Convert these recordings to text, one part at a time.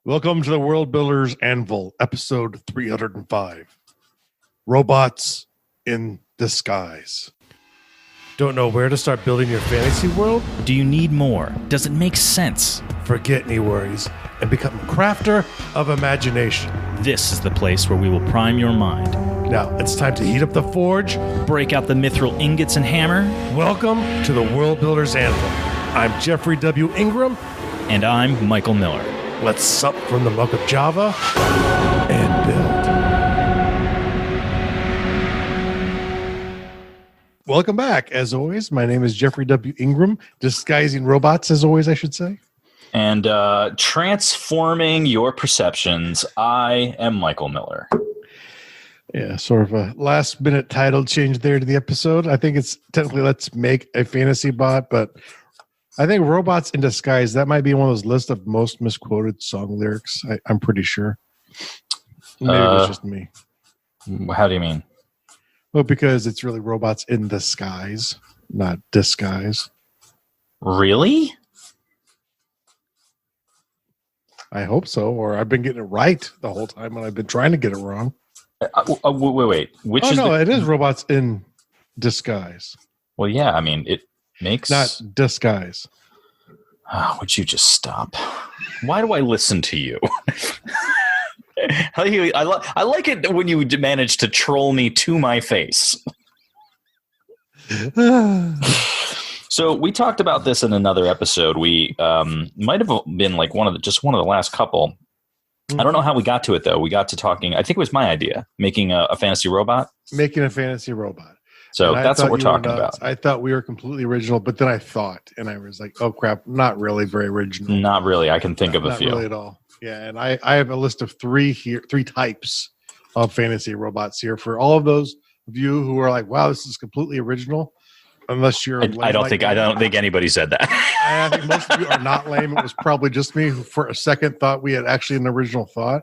Welcome to the World Builders Anvil, episode 305. Robots in disguise. Don't know where to start building your fantasy world? Do you need more? Does it make sense? Forget any worries and become a crafter of imagination. This is the place where we will prime your mind. Now, it's time to heat up the forge. Break out the mithril ingots and hammer. Welcome to the World Builders Anvil. I'm Jeffrey W. Ingram. And I'm Michael Miller. Let's sup from the muck of Java and build. Welcome back. As always, my name is Jeffrey W. Ingram, disguising robots, as always, I should say. And transforming your perceptions, I am Michael Miller. Yeah, sort of a last-minute title change there to the episode. I think it's technically Let's Make a Fantasy Bot, but I think Robots in Disguise, that might be one of those lists of most misquoted song lyrics. I'm pretty sure. Maybe it was just me. How do you mean? Well, because it's really robots in disguise, not disguise. Really? I hope so, or I've been getting it right the whole time when I've been trying to get it wrong. Wait. It is robots in disguise. Well, yeah, I mean, it makes... Not disguise. Oh, would you just stop? Why do I listen to you? I like it when you manage to troll me to my face. So we talked about this in another episode. We might have been like one of the last couple. I don't know how we got to it, though. We got to talking. I think it was my idea, making a fantasy robot. Making a fantasy robot. So that's what we're talking about. I thought we were completely original, but then I thought, and I was like, oh, crap, not really very original. Not really. I can think of a few. Not really at all. Yeah, and I have a list of three types of fantasy robots here for all of those of you who are like, wow, this is completely original. Unless you're I don't think anybody said that. I think most of you are not lame. It was probably just me who for a second thought we had actually an original thought.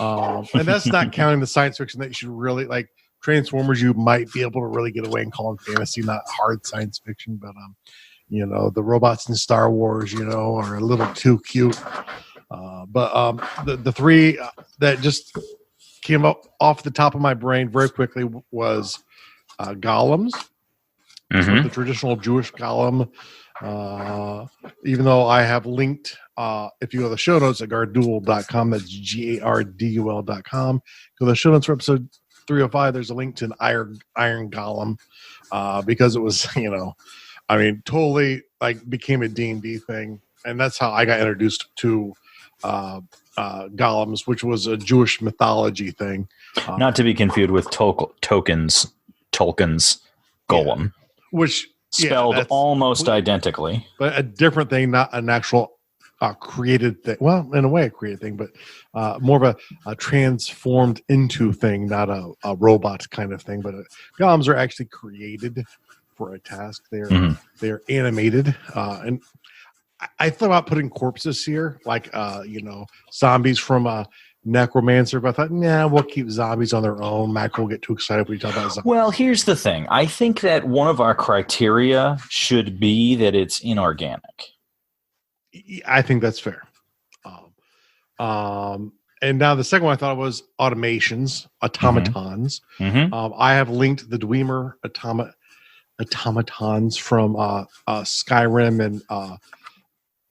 And that's not counting the science fiction that you should really like. Transformers, you might be able to really get away and call them fantasy, not hard science fiction. But the robots in Star Wars, are a little too cute. But the three that just came up off the top of my brain very quickly was Golems. Mm-hmm. The traditional Jewish golem, even though I have linked, if you go to the show notes at gardul.com, that's GARDUL.com, go to the show notes for episode 305, there's a link to an iron golem, because it was, totally like became a D&D thing. And that's how I got introduced to golems, which was a Jewish mythology thing. Not to be confused with Tolkien's Golem. Yeah. Which spelled almost identically, but a different thing, not an actual created thing. Well, in a way, a created thing, but more of a transformed into thing, not a robot kind of thing. But golems are actually created for a task. They're animated, and I thought about putting corpses here, like zombies from Necromancer, but I thought, we'll keep zombies on their own. Mac will get too excited when we talk about zombies. Well, here's the thing. I think that one of our criteria should be that it's inorganic. I think that's fair. And now the second one I thought was automatons. Mm-hmm. I have linked the Dwemer automatons from Skyrim, and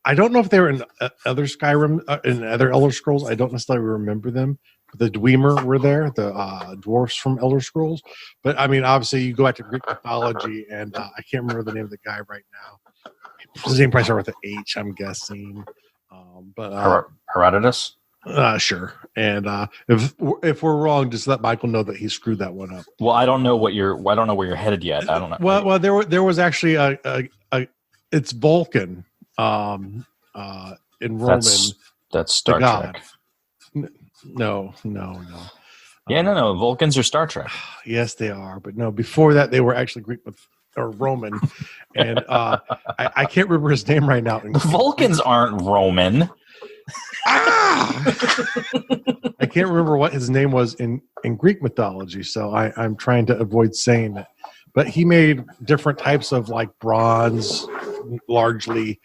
I don't know if they were in other Skyrim, in other Elder Scrolls. I don't necessarily remember them. The Dwemer were there, the dwarfs from Elder Scrolls. But, obviously, you go back to Greek mythology, and I can't remember the name of the guy right now. His name probably starts with an H, I'm guessing. Herodotus? Sure. And if we're wrong, just let Michael know that he screwed that one up. Well, I don't know where you're headed yet. I don't know. Well, there was actually it's Vulcan. In Roman, that's Star Trek. No. Yeah, no. Vulcans are Star Trek. Yes, they are. But no, before that, they were actually Greek or Roman, and I can't remember his name right now. The Vulcans aren't Roman. I can't remember what his name was in Greek mythology, so I'm trying to avoid saying it. but he made different types of like bronze, largely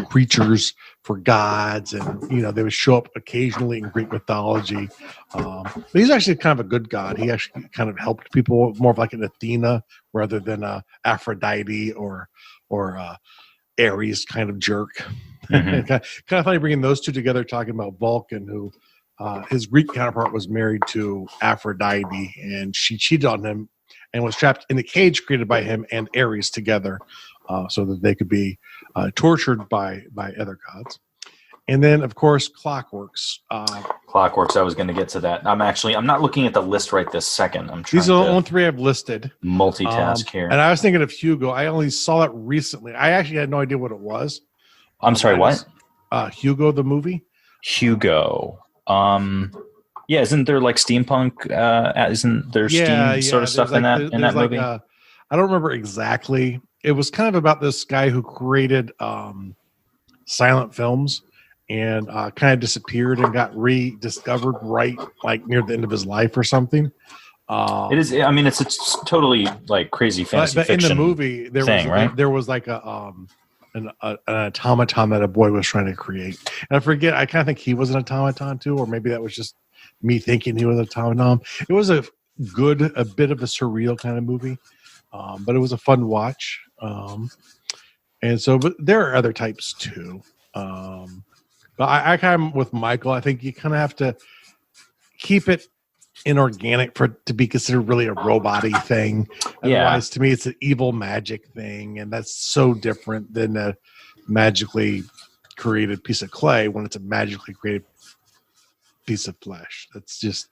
creatures for gods, and they would show up occasionally in Greek mythology. But he's actually kind of a good god. He actually kind of helped people, more of like an Athena rather than Aphrodite or Ares kind of jerk. Mm-hmm. kind of funny bringing those two together, talking about Vulcan, who his Greek counterpart was married to Aphrodite, and she cheated on him and was trapped in the cage created by him and Ares together, so that they could be tortured by other gods. And then, of course, Clockworks. Clockworks. I was going to get to that. I'm not looking at the list right this second. I'm trying. These are the only three I've listed. Multitask here. And I was thinking of Hugo. I only saw it recently. I actually had no idea what it was. I'm sorry, what? Hugo, the movie. Hugo. Yeah, isn't there like steampunk? Isn't there steam sort of stuff in that movie? I don't remember exactly. It was kind of about this guy who created silent films and kind of disappeared and got rediscovered right like near the end of his life or something. It is. I mean, it's a totally like crazy fantasy but fiction. In the movie, there was like an automaton that a boy was trying to create. And I forget. I kind of think he was an automaton too, or maybe that was just me thinking he was an automaton. It was a bit of a surreal kind of movie, but it was a fun watch. And so, but there are other types too. But I kind of with Michael. I think you kind of have to keep it inorganic for it to be considered really a robot-y thing. Otherwise, to me, it's an evil magic thing, and that's so different than a magically created piece of clay when it's a magically created piece of flesh. That's just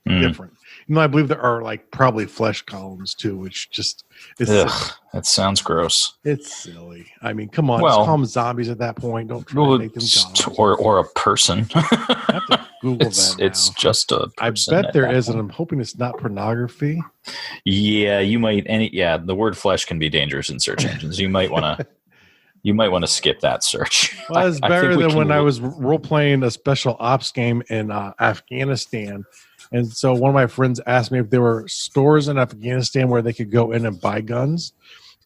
different. I believe there are like probably flesh columns too, which just that sounds gross. It's silly. I mean, come on, just call them zombies at that point. Don't try to make them gods. Or a person. I have to Google that now. It's just a person. I bet there is, and I'm hoping it's not pornography. Yeah, you might. The word flesh can be dangerous in search engines. You might want to skip that search. Well, it's better than when I was role playing a special ops game in Afghanistan. And so one of my friends asked me if there were stores in Afghanistan where they could go in and buy guns.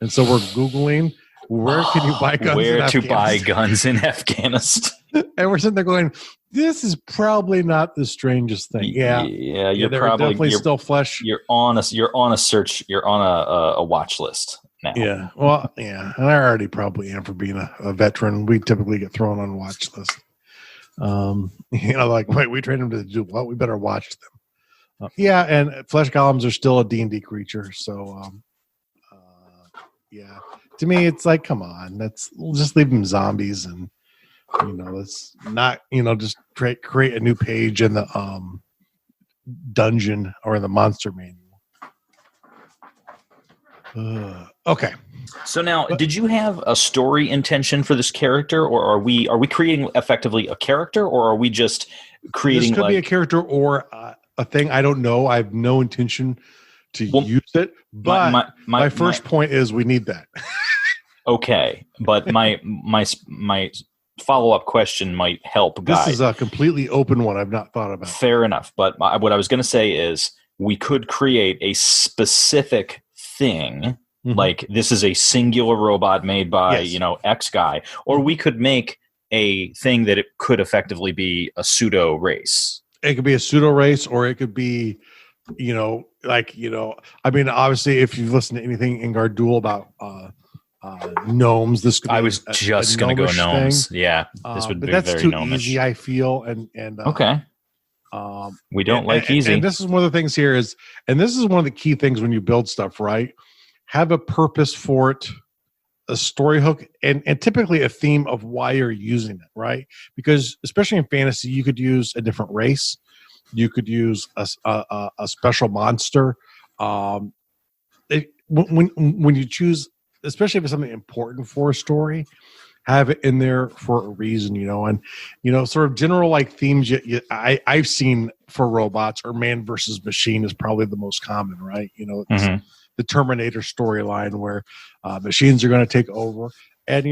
And so we're Googling, where can you buy guns where to buy guns in Afghanistan. And we're sitting there going, this is probably not the strangest thing. Yeah. You're probably definitely still flesh. You're on a search. You're on a watch list now. Yeah. Well, yeah. And I already probably am for being a veteran. We typically get thrown on watch list. Like, wait, we trained them to do what? We better watch them. And flesh golems are still a D&D creature. So, to me, it's like, come on, we'll just leave them zombies, and let's not, just create a new page in the dungeon or in the monster manual. Okay. So now, did you have a story intention for this character, or are we creating effectively a character, or are we just creating? This could be a character or a thing. I don't know. I have no intention to use it. But my first point is we need that. Okay, but my follow-up question might help guide. This is a completely open one I've not thought about. Fair enough, but what I was going to say is we could create a specific thing. Like this is a singular robot made by, X guy, or we could make a thing that it could effectively be a pseudo race. It could be a pseudo race, or it could be, I mean, obviously if you've listened to anything in Gardul about, gnomes, this could be I was just going to go gnomes. Thing. Yeah. This would be that's very too gnomish. Easy, I feel. And okay. We don't like easy. And this is one of the things here is, and this is one of the key things when you build stuff, right? Have a purpose for it, a story hook, and typically a theme of why you're using it, right? Because especially in fantasy, you could use a different race, you could use a special monster. When you choose, especially if it's something important for a story, have it in there for a reason, and sort of general like themes I've seen for robots, or man versus machine is probably the most common, right? It's the Terminator storyline where machines are going to take over, and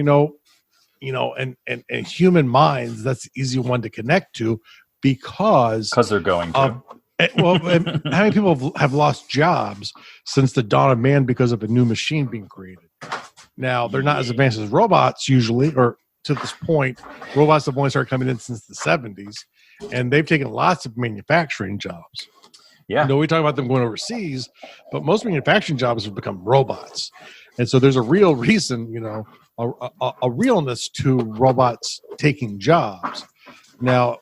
and human minds, that's the easy one to connect to because they're going to. And how many people have lost jobs since the dawn of man because of a new machine being created? Now, they're not as advanced as robots usually, or to this point, robots have only started coming in since the 70s, and they've taken lots of manufacturing jobs. Yeah. I know we talk about them going overseas, but most manufacturing jobs have become robots. And so there's a real reason, a realness to robots taking jobs. Now,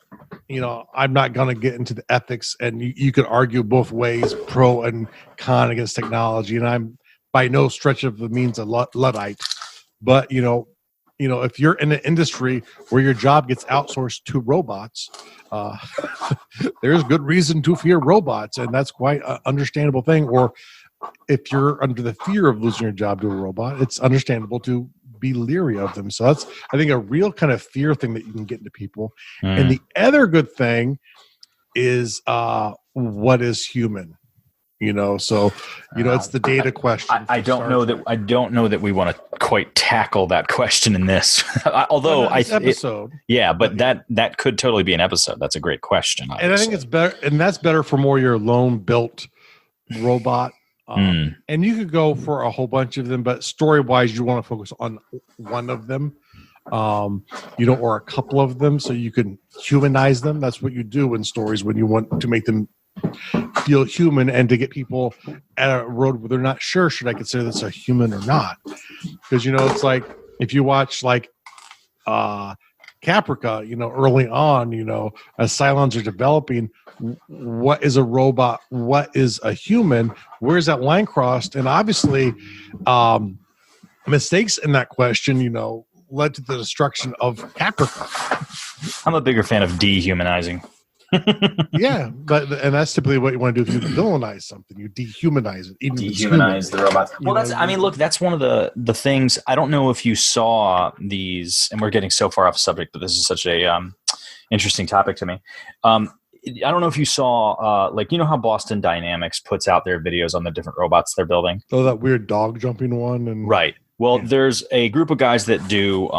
I'm not going to get into the ethics, and you could argue both ways, pro and con against technology. And I'm by no stretch of the means a Luddite, but if you're in an industry where your job gets outsourced to robots, there's good reason to fear robots, and that's quite an understandable thing. Or if you're under the fear of losing your job to a robot, it's understandable to be leery of them. So that's, I think, a real kind of fear thing that you can get into people. And the other good thing is what is human? It's the data question. I don't know that we want to quite tackle that question in this. Although episode. But that could totally be an episode. That's a great question. And I think it's better, and that's better for more your lone built robot. And you could go for a whole bunch of them, but story wise, you want to focus on one of them, or a couple of them, so you can humanize them. That's what you do in stories when you want to make them feel human, and to get people at a road where they're not sure, should I consider this a human or not? Because it's like if you watch Caprica, early on, as Cylons are developing, what is a robot, what is a human, where's that line crossed? And obviously mistakes in that question led to the destruction of Caprica. I'm a bigger fan of dehumanizing. Yeah, and that's typically what you want to do if you villainize something. You dehumanize it. Dehumanize the robots. Well, that's one of the things. I don't know if you saw these, and we're getting so far off subject, but this is such a interesting topic to me. I don't know if you saw, how Boston Dynamics puts out their videos on the different robots they're building. Oh, that weird dog jumping one, and right. Well, there's a group of guys that do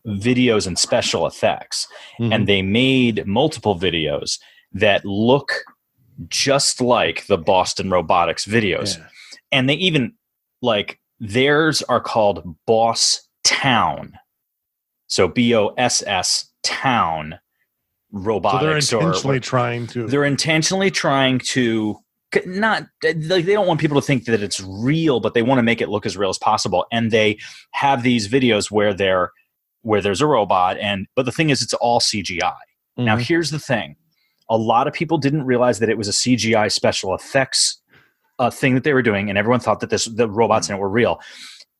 videos and special effects, and they made multiple videos that look just like the Boston Robotics videos. And they even theirs are called Boss Town, so BOSS Town Robotics. So they're intentionally trying to not, they don't want people to think that it's real, but they want to make it look as real as possible. And they have these videos where there's a robot, but the thing is, it's all CGI. Now, here's the thing. A lot of people didn't realize that it was a CGI special effects thing that they were doing, and everyone thought that the robots in it were real.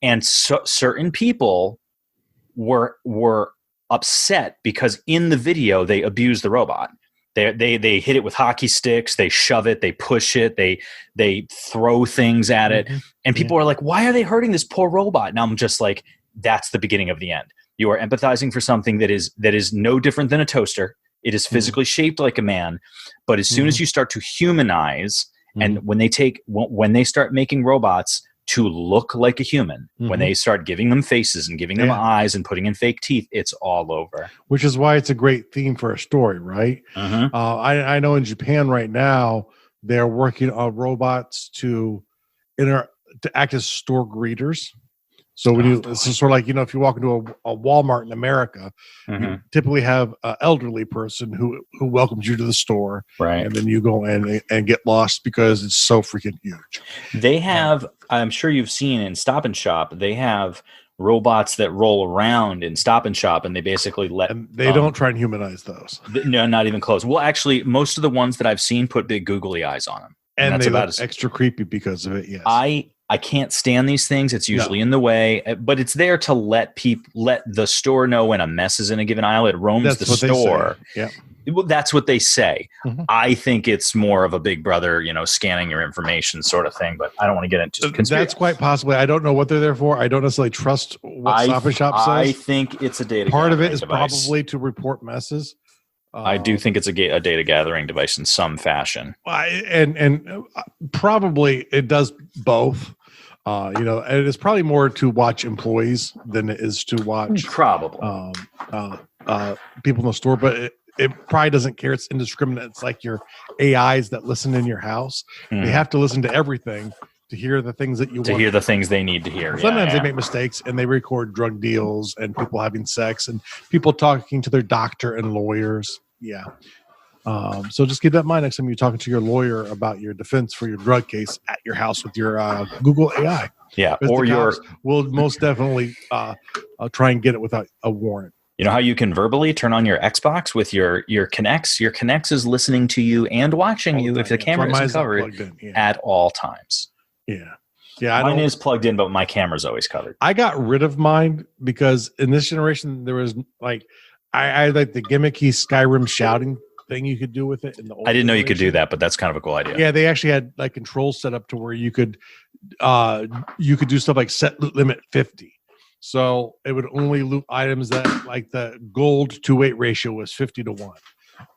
And so certain people were upset because in the video, they abused the robot. They hit it with hockey sticks, they shove it, they push it, they throw things at it. And people are like, why are they hurting this poor robot? And I'm just like, that's the beginning of the end. You are empathizing for something that is no different than a toaster. It is physically shaped like a man, but as soon as you start to humanize, and when they start making robots to look like a human, when they start giving them faces and giving them eyes and putting in fake teeth, it's all over. Which is why it's a great theme for a story, right? I know in Japan right now they're working on robots to act as store greeters. So it's sort of like, if you walk into a Walmart in America, you typically have an elderly person who welcomes you to the store, right? And then you go in and get lost because it's so freaking huge. They have, I'm sure you've seen in Stop and Shop, they have robots that roll around in Stop and Shop, and they basically they don't try and humanize those. No, not even close. Well, actually, most of the ones that I've seen put big googly eyes on them, and that's they look extra creepy because of it. Yes, I can't stand these things. It's usually in the way, but it's there to let the store know when a mess is in a given aisle. It roams the store. Yeah. Well, that's what they say. I think it's more of a big brother, scanning your information sort of thing, but I don't want to get into conspiracy. That's quite possibly. I don't know what they're there for. I don't necessarily trust what Stop and Shop says. I think it's a data Part of it is device. Probably to report messes. I do think it's a data gathering device in some fashion. And probably it does both. And it's probably more to watch employees than it is to watch probably people in the store. But it probably doesn't care. It's indiscriminate. It's like your AIs that listen in your house. They have to listen to everything to hear the things that you want to hear the things they need to hear. Sometimes they make mistakes and they record drug deals and people having sex and people talking to their doctor and lawyers. Yeah. So just keep that in mind next time you're talking to your lawyer about your defense for your drug case at your house with your Google AI. Yeah. Or will most definitely try and get it without a warrant. You know how you can verbally turn on your Xbox with your Kinects? Your Kinects is listening to you and watching you if the camera isn't covered at all times. Yeah. Yeah. Mine is plugged in, but my camera's always covered. I got rid of mine because in this generation, there was like, I like the gimmicky Skyrim shouting thing you could do with it. I didn't know you could do that, but that's kind of a cool idea. Yeah. They actually had like controls set up to where you could do stuff like set loot limit 50. So it would only loot items that like the gold to weight ratio was 50-1.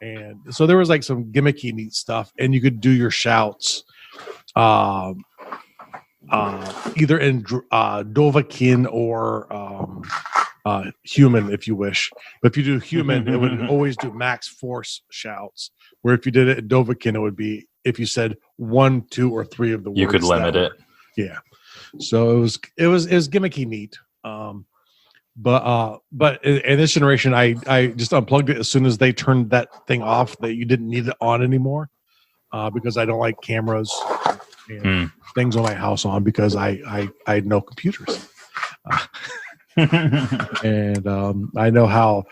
And so there was like some gimmicky neat stuff and you could do your shouts either in Dovahkiin or human if you wish. But if you do human, it would always do max force shouts. Where if you did it in Dovahkiin, it would be if you said 1, 2, or 3 of the words. You could limit it. Yeah. So it was gimmicky neat. But in this generation, I just unplugged it as soon as they turned that thing off that you didn't need it on anymore. Because I don't like cameras and things on my house on because I had no computers. And I know how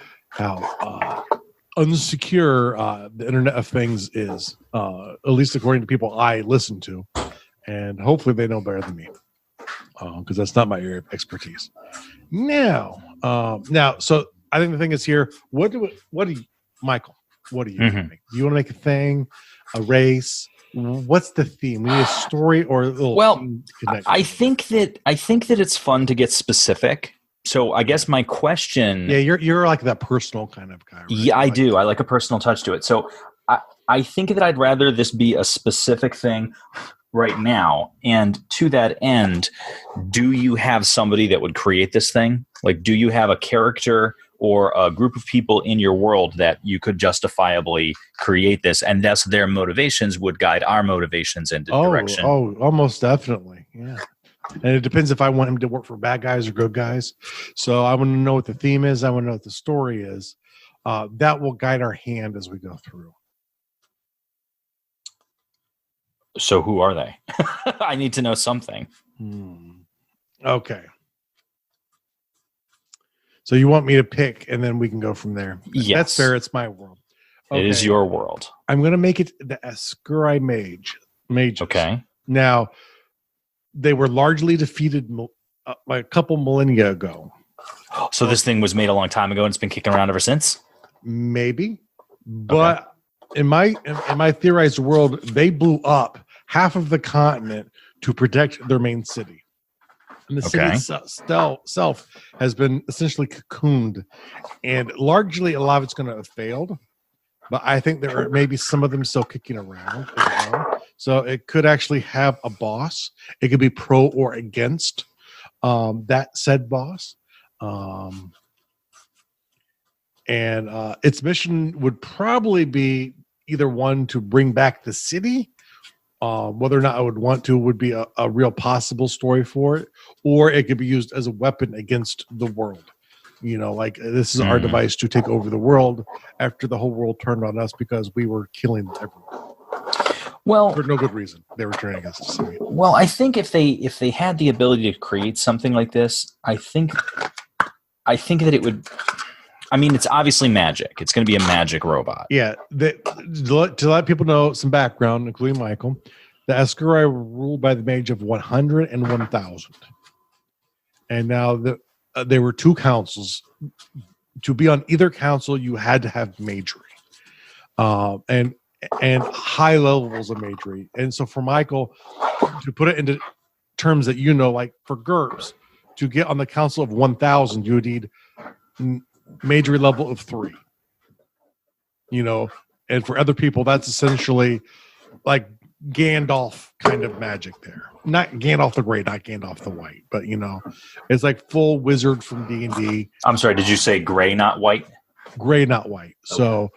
unsecure the Internet of Things is, at least according to people I listen to, and hopefully they know better than me, because that's not my area of expertise. Now, so I think the thing is here. What do you, Michael? What do you make? Do you want to make a thing, a race? What's the theme? We need a story or a little theme connection? I think that it's fun to get specific. So I guess my question. Yeah, you're like that personal kind of guy. Right? Yeah, I do. I like a personal touch to it. So I think that I'd rather this be a specific thing right now. And to that end, do you have somebody that would create this thing? Like, do you have a character or a group of people in your world that you could justifiably create this, and thus their motivations would guide our motivations into direction? Oh, almost definitely. Yeah. And it depends if I want him to work for bad guys or good guys. So I want to know what the theme is. I want to know what the story is. That will guide our hand as we go through. So who are they? I need to know something. Okay. So you want me to pick, and then we can go from there. Yes. That's fair. It's my world. Okay. It is your world. I'm going to make it the Ascurai mages. Okay. Now, they were largely defeated like a couple millennia ago. So this thing was made a long time ago, and it's been kicking around ever since? Maybe. But in my theorized world, they blew up half of the continent to protect their main city. And the city itself has been essentially cocooned. And largely, a lot of it's going to have failed. But I think there are maybe some of them still kicking around as well. So it could actually have a boss. It could be pro or against that said boss. And its mission would probably be either one to bring back the city. Whether or not I would want to would be a real possible story for it, or it could be used as a weapon against the world. You know, like this is our device to take over the world after the whole world turned on us because we were killing everyone. Well, for no good reason, they were turning against us. Well, I think if they had the ability to create something like this, I think that it would. I mean, it's obviously magic. It's going to be a magic robot. Yeah. To let people know some background, including Michael, the Ascurai were ruled by the mage of 100 and 1,000. And now there were two councils. To be on either council, you had to have magery. And high levels of magery. And so for Michael, to put it into terms that you know, like for GURPS, to get on the council of 1,000, you would need magery level of 3. You know, and for other people, that's essentially like Gandalf kind of magic there. Not Gandalf the Grey, not Gandalf the White, but you know, it's like full wizard from D&D. I'm sorry, did you say gray, not white? Gray, not white. Okay. So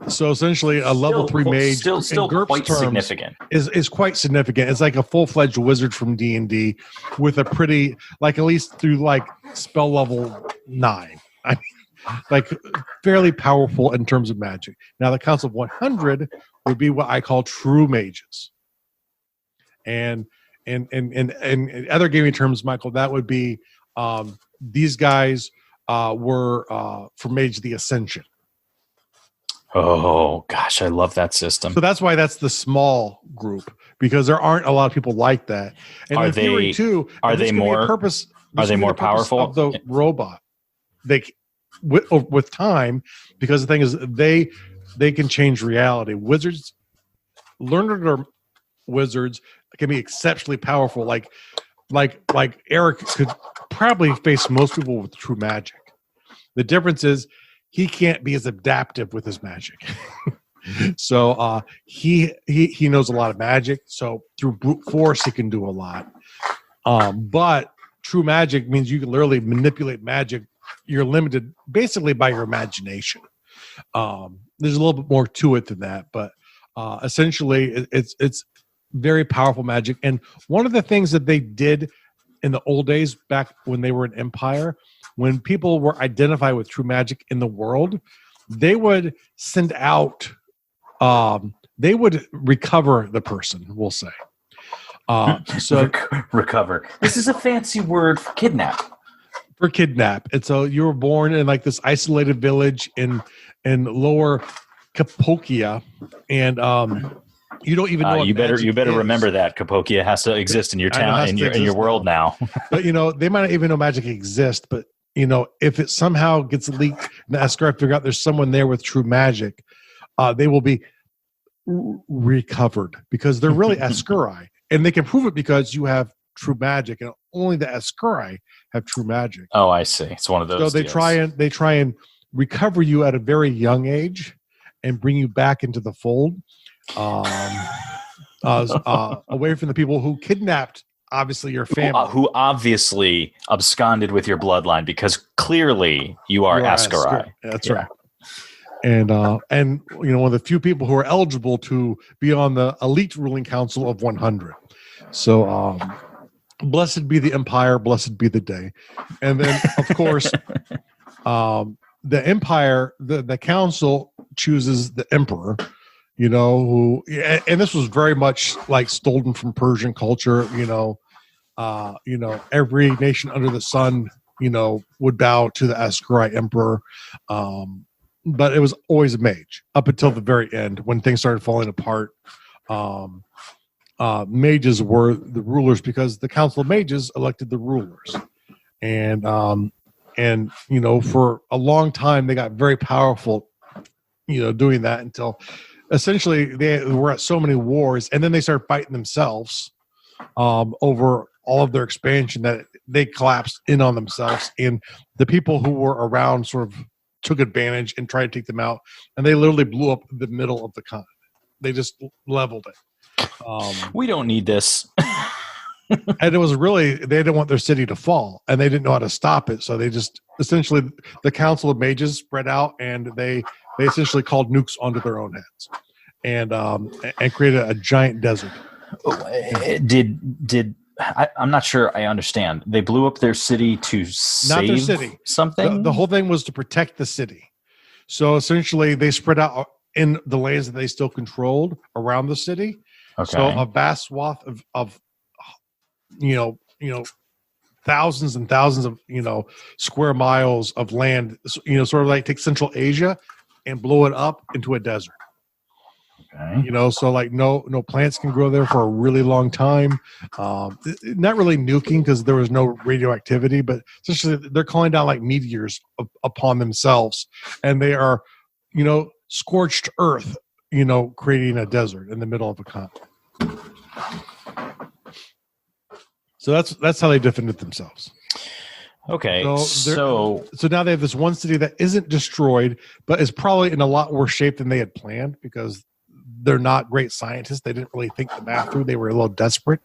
So essentially, a level 3 mage still in GURPS quite terms significant. is quite significant. It's like a full-fledged wizard from D&D with a pretty, like, at least through like spell level 9. I mean, like, fairly powerful in terms of magic. Now, the Council of 100 would be what I call true mages. And in other gaming terms, Michael, that would be these guys were for Mage the Ascension. Oh gosh, I love that system. So that's why that's the small group, because there aren't a lot of people like that. And Are in theory, they- too, are and this they could be a more- purpose? are This they could be more the purpose powerful? of the robot? They with time, because the thing is, they can change reality. Wizards, learned or wizards, can be exceptionally powerful. Like Eric could probably face most people with true magic. The difference is he can't be as adaptive with his magic. So he knows a lot of magic. So through brute force, he can do a lot. But true magic means you can literally manipulate magic. You're limited basically by your imagination. There's a little bit more to it than that, but essentially it's very powerful magic. And one of the things that they did in the old days, back when they were an empire, when people were identified with true magic in the world, they would send out, they would recover the person, we'll say. So Recover. This is a fancy word for kidnap. For kidnap. And so you were born in like this isolated village in lower Capokia, and you don't even know. You better is. remember that Capokia has to exist in your town, in your world now. But they might not even know magic exists. But if it somehow gets leaked, and the Escort figure out there's someone there with true magic, they will be recovered because they're really Escuri, and they can prove it because you have true magic, and only the Escuri have true magic. Oh, I see. It's one of those. So they try and recover you at a very young age and bring you back into the fold, away from the people who kidnapped, obviously, your family. Who obviously absconded with your bloodline, because clearly you are Escuri. That's right. And one of the few people who are eligible to be on the elite ruling council of 100. So blessed be the empire, blessed be the day. And then, of course, the empire, the council chooses the emperor, who, and this was very much like stolen from Persian culture. Every nation under the sun, would bow to the Escuri emperor. But it was always a mage up until the very end when things started falling apart. Mages were the rulers because the Council of Mages elected the rulers, and for a long time they got very powerful, doing that until essentially they were at so many wars, and then they started fighting themselves over all of their expansion that they collapsed in on themselves, and the people who were around sort of took advantage and tried to take them out, and they literally blew up the middle of the continent. They just leveled it. We don't need this. And it was really, they didn't want their city to fall, and they didn't know how to stop it. So they just essentially, the Council of Mages spread out, and they essentially called nukes onto their own heads, and created a giant desert. I'm not sure I understand. They blew up their city to save Not their city. Something? The whole thing was to protect the city. So essentially, they spread out in the lands that they still controlled around the city. Okay. So a vast swath of thousands and thousands of square miles of land. Sort of like take Central Asia and blow it up into a desert. Okay. So like no plants can grow there for a really long time. Not really nuking because there was no radioactivity, but essentially they're calling down like meteors upon themselves, and they are, scorched earth, creating a desert in the middle of a continent. So that's how they defended themselves. Okay, so now they have this one city that isn't destroyed, but is probably in a lot worse shape than they had planned because they're not great scientists. They didn't really think the math through. They were a little desperate.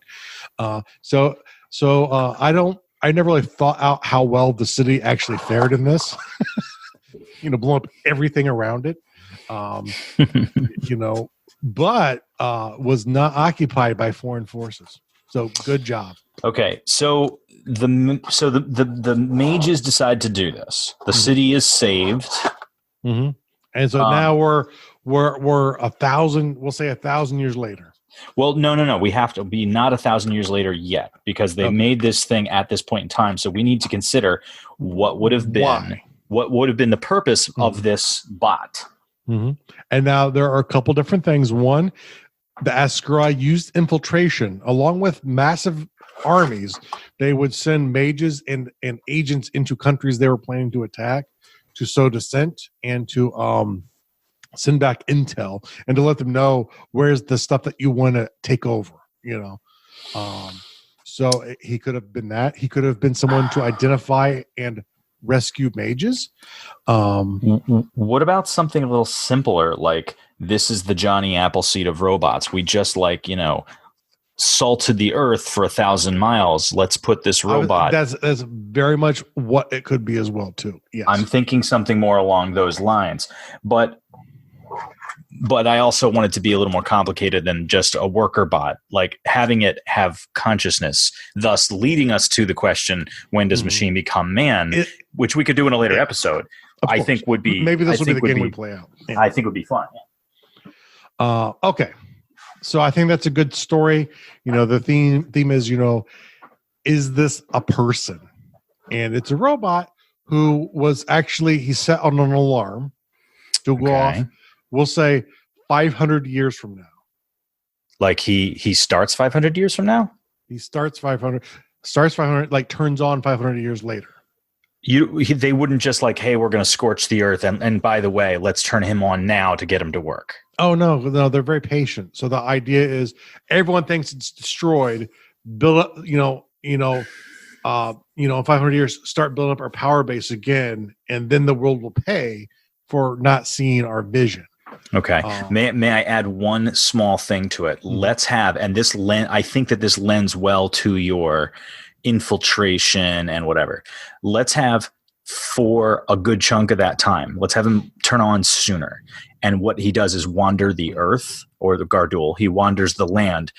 So I never really thought out how well the city actually fared in this. blow up everything around it. But was not occupied by foreign forces. So good job. Okay, so the mages decide to do this. The city is saved, and so now we're 1,000. We'll say 1,000 years later. Well, no. We have to be not 1,000 years later yet, because they made this thing at this point in time. So we need to consider what would have been the purpose of this bot. And now there are a couple different things. One, the Ascari used infiltration along with massive armies. They would send mages and agents into countries they were planning to attack to sow dissent and to send back intel and to let them know where's the stuff that you want to take over, so he could have been that. He could have been someone to identify and rescue mages. What about something a little simpler, like this is the Johnny Appleseed of robots? We just salted the earth for 1,000 miles. Let's put this robot. That's very much what it could be as well too. Yes. I'm thinking something more along those lines, but I also want it to be a little more complicated than just a worker bot, like having it have consciousness, thus leading us to the question, when does machine become man, which we could do in a later episode. I think would be, maybe this will be the game we play out. Yeah. I think would be fun. Yeah. Okay. So I think that's a good story. The theme is, is this a person? And it's a robot who was actually, he set on an alarm to go off. We'll say 500 years from now. Like he starts 500 years from now? He starts 500, like turns on 500 years later. They wouldn't just hey, we're going to scorch the earth. And by the way, let's turn him on now to get him to work. Oh, no, they're very patient. So the idea is everyone thinks it's destroyed. Build up, in 500 years, start building up our power base again. And then the world will pay for not seeing our vision. Okay. May I add one small thing to it? Let's have, and this I think that this lends well to your infiltration and whatever. Let's have, for a good chunk of that time, let's have him turn on sooner. And what he does is wander the earth, or the Gardul. He wanders the land,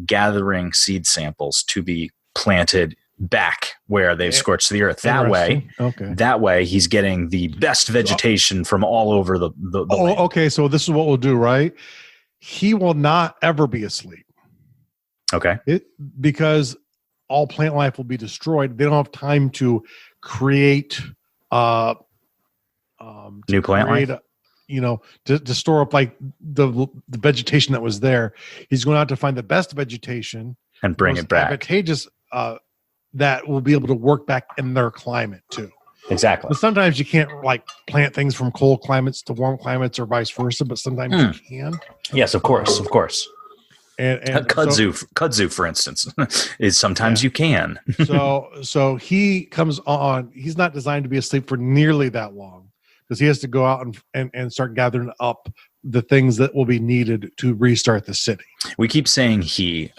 gathering seed samples to be planted back where they've scorched the earth. That way he's getting the best vegetation from all over the land. Okay, so this is what we'll do, right? He will not ever be asleep. Okay. Because all plant life will be destroyed. They don't have time to create new plant life. To store up the vegetation that was there. He's going out to find the best vegetation and bring it back. Advantageous that will be able to work back in their climate too. Exactly. But sometimes you can't plant things from cold climates to warm climates or vice versa, but sometimes you can. Yes, of course. And kudzu, for instance, is sometimes you can. so he comes on. He's not designed to be asleep for nearly that long, because he has to go out and start gathering up the things that will be needed to restart the city. We keep saying he.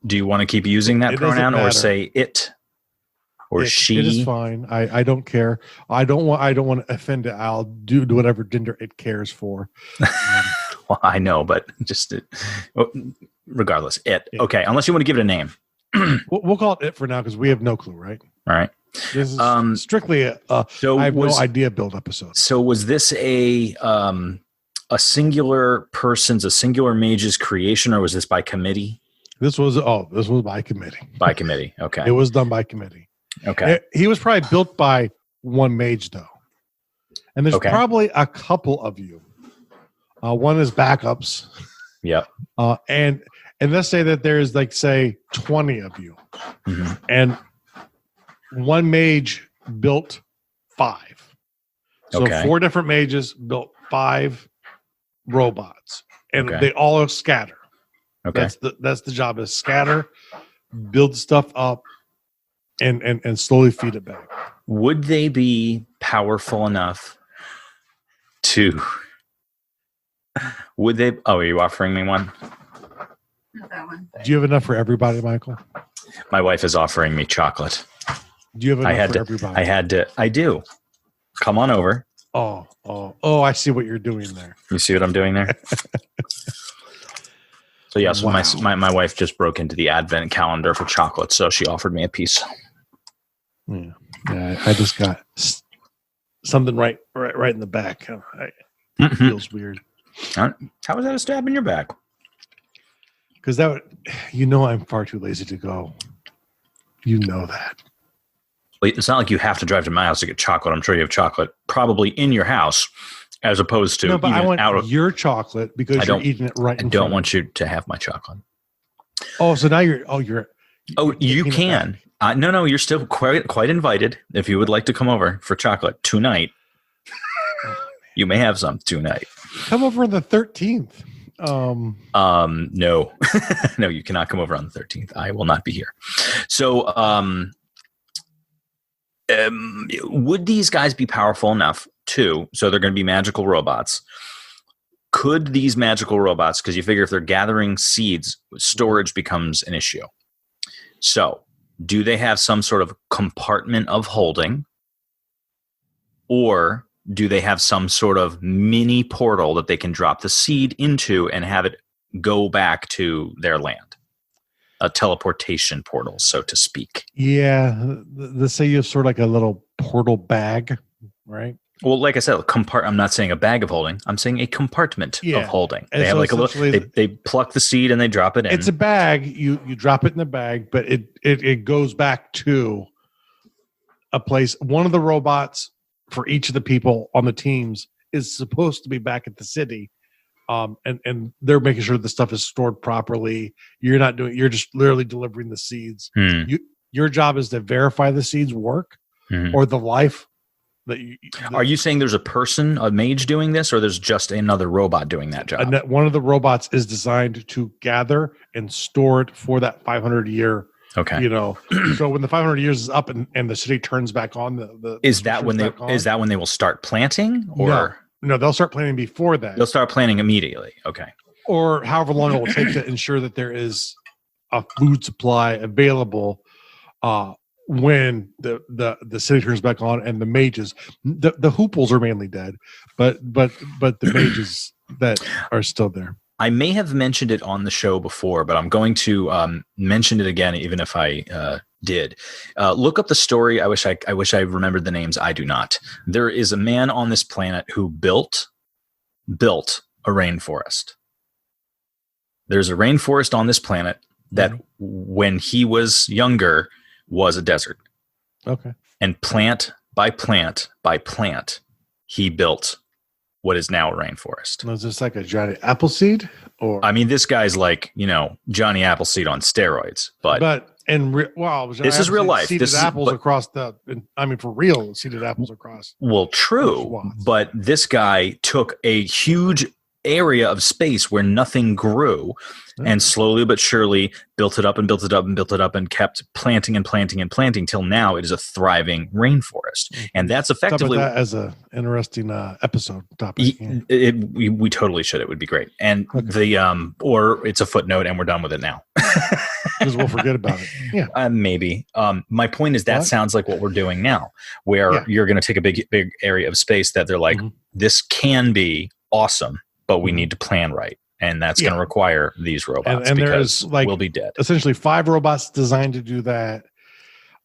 Do you want to keep using that pronoun or say it or she? It is fine. I don't care. I don't want to offend it. I'll do whatever gender it cares for. Well, I know, but just regardless, it. Okay, unless you want to give it a name. We'll call it for now, because we have no clue, right? All right. This is strictly I have no idea build episode. So was this a singular person's, a singular mage's creation, or was this by committee? This was by committee. By committee. Okay. It was done by committee. Okay. He was probably built by one mage though. And there's probably a couple of you. One is backups. Yeah. And let's say that there's say 20 of you. Mm-hmm. And one mage built 5. So 4 different mages built 5 robots, and they all scatter. Okay. That's the job, is scatter, build stuff up, and slowly feed it back. Would they be powerful enough to... Would they... Oh, are you offering me one? Not that one. Do you have enough for everybody, Michael? My wife is offering me chocolate. Do you have enough for everybody? I do. Come on over. Oh! I see what you're doing there. You see what I'm doing there? So yes, Wow. my wife just broke into the advent calendar for chocolate, so she offered me a piece. Yeah. I just got something right in the back. It feels weird. How was that a stab in your back? Because I'm far too lazy to go. You know that. It's not like you have to drive to my house to get chocolate. I'm sure you have chocolate probably in your house, as opposed to but I want out of your chocolate because you're eating it right. I don't want you to have my chocolate. Oh, so now you're. You can. No, you're still quite invited if you would like to come over for chocolate tonight. You may have some tonight. Come over on the 13th. No, no, you cannot come over on the 13th. I will not be here. So, would these guys be powerful enough too? So they're going to be magical robots. Could these magical robots, because you figure if they're gathering seeds, storage becomes an issue. So do they have some sort of compartment of holding, or do they have some sort of mini portal that they can drop the seed into and have it go back to their land? A teleportation portal, so to speak. Yeah. Let's say you have sort of like a little portal bag, right? Well, like I said, I'm not saying a bag of holding. I'm saying a compartment of holding. They have like a little. They pluck the seed and they drop it in. It's a bag. You drop it in the bag, but it goes back to a place. One of the robots for each of the people on the teams is supposed to be back at the city, and they're making sure the stuff is stored properly. You're just literally delivering the seeds. Your job is to verify the seeds work or the life. Are you saying there's a mage doing this, or there's just another robot doing that job? One of the robots is designed to gather and store it for that 500-year. Okay. So when the 500 years is up and the city turns back on, is that when they will start planting, or no? They'll start planting before that. They'll start planting immediately. Okay. Or however long it will take to ensure that there is a food supply available. When the city turns back on, and the mages, the hooples are mainly dead, but the mages that are still there. I may have mentioned it on the show before, but I'm going to mention it again, even if I did. Look up the story. I wish I remembered the names. I do not. There is a man on this planet who built a rainforest. There's a rainforest on this planet that when he was younger was a desert. Okay. And plant by plant by plant, he built what is now a rainforest. Was this like a Johnny Appleseed? Or I mean, this guy's like, Johnny Appleseed on steroids. But this is real life. Seeded apples across for real, seeded apples across. Well, true. But this guy took a huge area of space where nothing grew and slowly but surely built it up and built it up and built it up and kept planting and planting and planting till now it is a thriving rainforest. And that's effectively that as an interesting episode topic. We totally should. It would be great. And or it's a footnote and we're done with it now. Because we'll forget about it. Yeah. Maybe. My point is that sounds like what we're doing now, where you're going to take a big area of space that they're like, this can be awesome, but we need to plan right. And that's going to require these robots because we'll be dead. Essentially 5 robots designed to do that.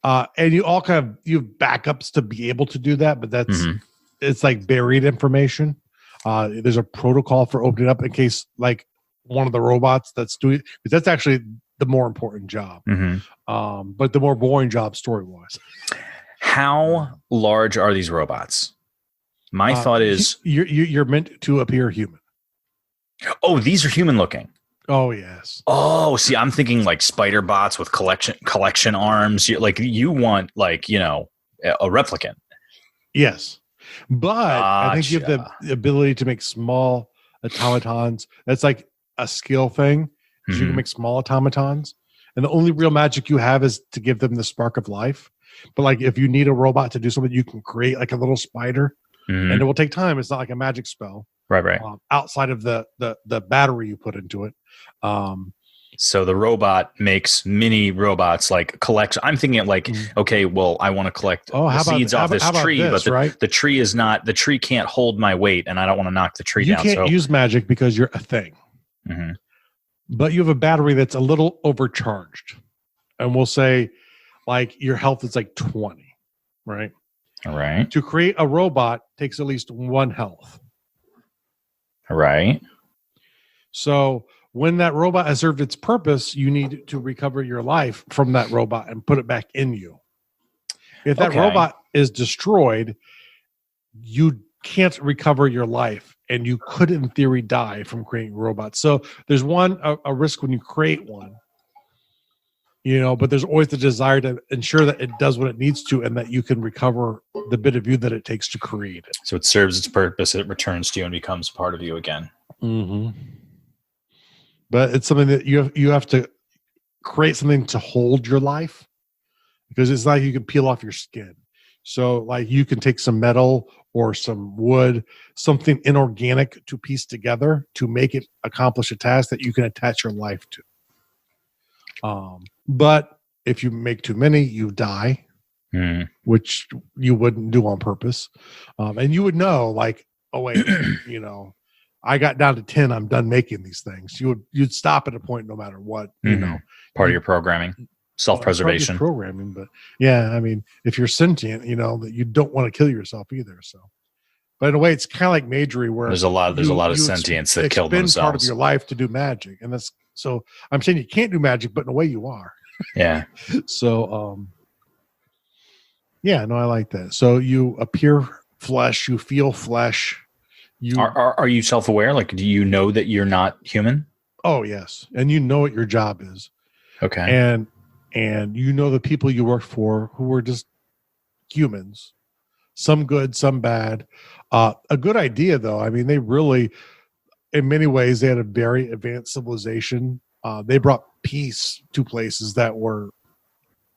And you all you have backups to be able to do that, but it's like buried information. There's a protocol for opening up in case like one of the robots that's doing it, because that's actually the more important job. But the more boring job story-wise. How large are these robots? My thought is you're meant to appear human. Oh, these are human looking. Oh, yes. Oh, see, I'm thinking like spider bots with collection arms. You want a replicant. Yes. But I think you have the ability to make small automatons. That's like a skill thing. You can make small automatons. And the only real magic you have is to give them the spark of life. But like if you need a robot to do something, you can create like a little spider. And it will take time. It's not like a magic spell. Right. Outside of the battery you put into it. So the robot makes mini robots, like collects. I'm thinking like, okay, well, I want to collect the seeds off this tree, but the tree is not. The tree can't hold my weight, and I don't want to knock the tree down. You can't use magic because you're a thing. Mm-hmm. But you have a battery that's a little overcharged, and we'll say, like your health is like 20, right? All right. To create a robot takes at least 1 health. All right. So when that robot has served its purpose, you need to recover your life from that robot and put it back in you. If that robot is destroyed, you can't recover your life, and you could, in theory, die from creating robots. So there's a risk when you create one, but there's always the desire to ensure that it does what it needs to and that you can recover the bit of you that it takes to create it. So it serves its purpose, it returns to you and becomes part of you again. Mm-hmm. But it's something that you have to create something to hold your life, because it's like you can peel off your skin. So like you can take some metal or some wood, something inorganic to piece together to make it accomplish a task that you can attach your life to. But if you make too many, you die, which you wouldn't do on purpose. And you would know, like, oh wait, I got down to 10. I'm done making these things. You'd stop at a point no matter what. Part of your programming, self-preservation, programming. But yeah, I mean, if you're sentient, that you don't want to kill yourself either. So, but in a way, it's kind of like magery, where there's a lot of sentients that kill themselves. Part of your life to do magic, and that's so. I'm saying you can't do magic, but in a way, you are. Yeah. So, yeah, no, I like that. So you appear flesh, you feel flesh. Are you self-aware? Like, do you know that you're not human? Oh, yes. And you know what your job is. Okay. And the people you work for who were just humans, some good, some bad. A good idea, though. I mean, they really, in many ways, they had a very advanced civilization. They brought peace to places that were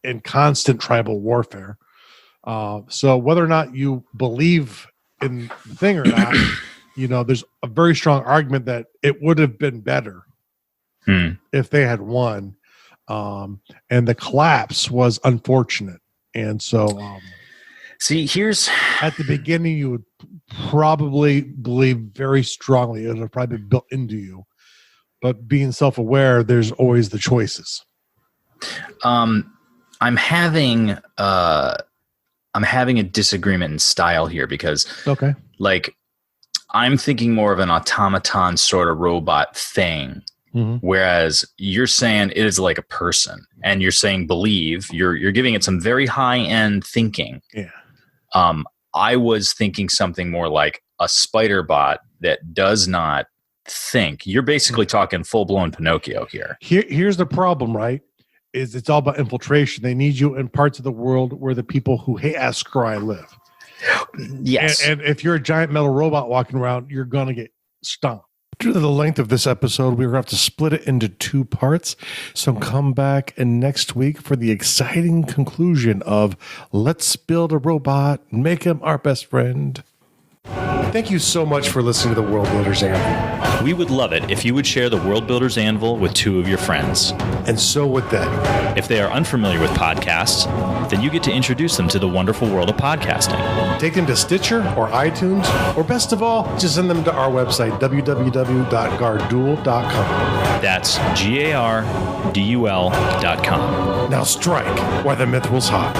in constant tribal warfare. So whether or not you believe in the thing or not, there's a very strong argument that it would have been better if they had won. And the collapse was unfortunate. And so, here's at the beginning, you would probably believe very strongly it would have probably been built into you. But being self-aware, there's always the choices. I'm having a disagreement in style here because, like, I'm thinking more of an automaton sort of robot thing, whereas you're saying it is like a person, and you're saying believe. You're giving it some very high-end thinking. Yeah. I was thinking something more like a spider bot that does not think. You're basically talking full-blown Pinocchio here. Here's the problem, right? Is it's all about infiltration. They need you in parts of the world where the people who hate Ascari live. Yes. And if you're a giant metal robot walking around, you're going to get stomped. Due to the length of this episode, we're going to have to split it into 2 parts. So come back next week for the exciting conclusion of Let's Build a Robot, Make Him Our Best Friend. Thank you so much for listening to the World Builders Anvil. We would love it if you would share the World Builders Anvil with 2 of your friends. And so would they. If they are unfamiliar with podcasts, then you get to introduce them to the wonderful world of podcasting. Take them to Stitcher or iTunes, or best of all, just send them to our website, www.garduel.com. That's GARDUL.com. Now strike while the mithril's hot.